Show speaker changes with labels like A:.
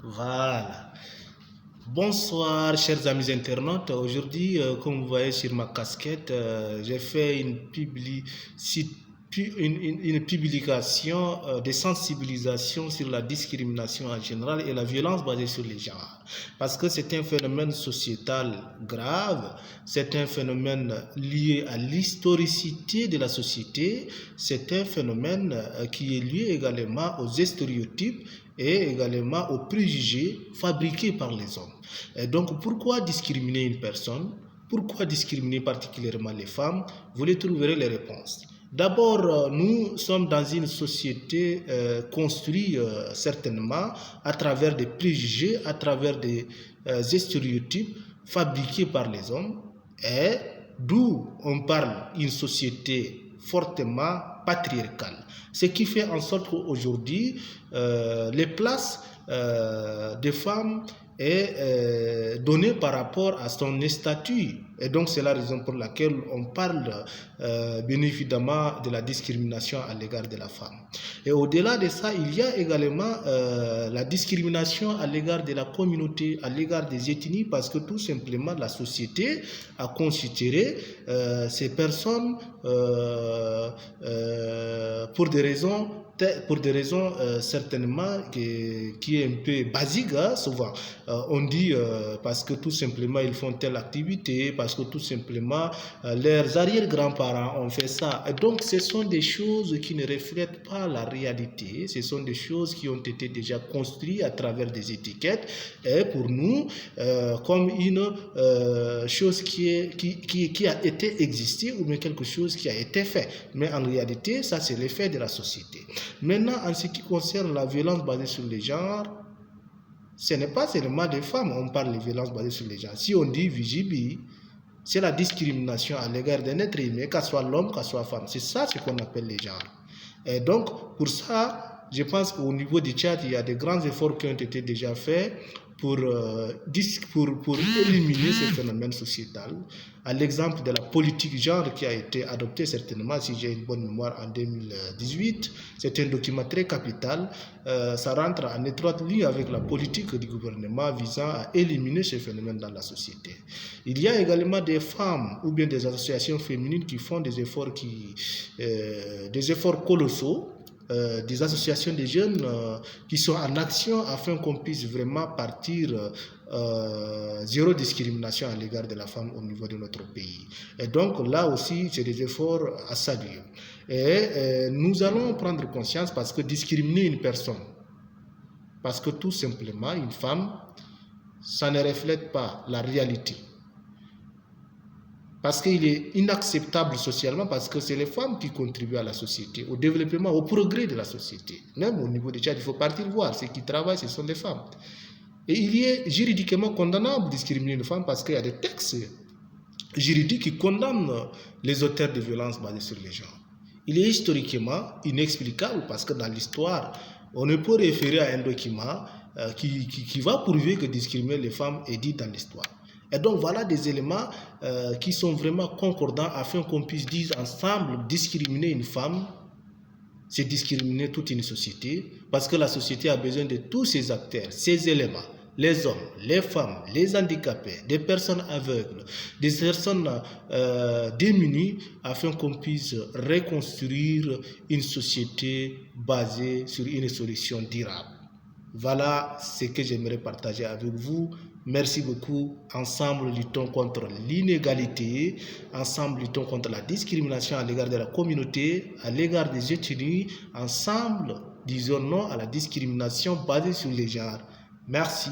A: Voilà. Bonsoir chers amis internautes. Aujourd'hui, comme vous voyez sur ma casquette, j'ai fait une publication de sensibilisation sur la discrimination en général et la violence basée sur les genres. Parce que c'est un phénomène sociétal grave, c'est un phénomène lié à l'historicité de la société, c'est un phénomène qui est lié également aux stéréotypes et également aux préjugés fabriqués par les hommes. Et donc, pourquoi discriminer une personne? Pourquoi discriminer particulièrement les femmes? Vous les trouverez les réponses. D'abord, nous sommes dans une société construite certainement à travers des préjugés, à travers des stéréotypes fabriqués par les hommes, et d'où on parle d'une société fortement patriarcale. Ce qui fait en sorte qu'aujourd'hui, les places des femmes est donnée par rapport à son statut. Et donc c'est la raison pour laquelle on parle bien évidemment de la discrimination à l'égard de la femme. Et au-delà de ça, il y a également la discrimination à l'égard de la communauté, à l'égard des ethnies, parce que tout simplement la société a considéré ces personnes pour des raisons certainement qui est un peu basique, hein, souvent. On dit parce que tout simplement ils font telle activité, parce que tout simplement leurs arrière-grands-parents ont fait ça. Et donc ce sont des choses qui ne reflètent pas la réalité, ce sont des choses qui ont été déjà construites à travers des étiquettes et pour nous comme une chose qui a été existée ou bien quelque chose qui a été fait. Mais en réalité, ça c'est l'effet de la société. Maintenant, en ce qui concerne la violence basée sur les genres, ce n'est pas seulement des femmes, on parle de violence basée sur les genres. Si on dit VGB, c'est la discrimination à l'égard d'un être humain, qu'à soit l'homme, qu'à soit femme. C'est ça ce qu'on appelle les genres. Et donc, pour ça, je pense qu'au niveau du Tchad, il y a de grands efforts qui ont été déjà faits pour éliminer ce phénomène sociétal. À l'exemple de la politique genre qui a été adoptée certainement, si j'ai une bonne mémoire, en 2018, c'est un document très capital. Ça rentre en étroite ligne avec la politique du gouvernement visant à éliminer ce phénomène dans la société. Il y a également des femmes ou bien des associations féminines qui font des efforts colossaux. Des associations de jeunes qui sont en action afin qu'on puisse vraiment partir zéro discrimination à l'égard de la femme au niveau de notre pays. Et donc là aussi, c'est des efforts à saluer. Et nous allons prendre conscience parce que discriminer une personne, parce que tout simplement une femme, ça ne reflète pas la réalité. Parce qu'il est inacceptable socialement, parce que c'est les femmes qui contribuent à la société, au développement, au progrès de la société. Même au niveau des Tchad, il faut partir voir, ceux qui travaillent, ce sont les femmes. Et il est juridiquement condamnable de discriminer une femme parce qu'il y a des textes juridiques qui condamnent les auteurs de violences basées sur les genres. Il est historiquement inexplicable parce que dans l'histoire, on ne peut référer à un document qui va prouver que discriminer les femmes est dit dans l'histoire. Et donc voilà des éléments qui sont vraiment concordants afin qu'on puisse dire ensemble, discriminer une femme, c'est discriminer toute une société, parce que la société a besoin de tous ces acteurs, ces éléments, les hommes, les femmes, les handicapés, des personnes aveugles, des personnes démunies, afin qu'on puisse reconstruire une société basée sur une solution durable. Voilà ce que j'aimerais partager avec vous. Merci beaucoup. Ensemble, luttons contre l'inégalité. Ensemble, luttons contre la discrimination à l'égard de la communauté, à l'égard des ethnies. Ensemble, disons non à la discrimination basée sur les genres. Merci.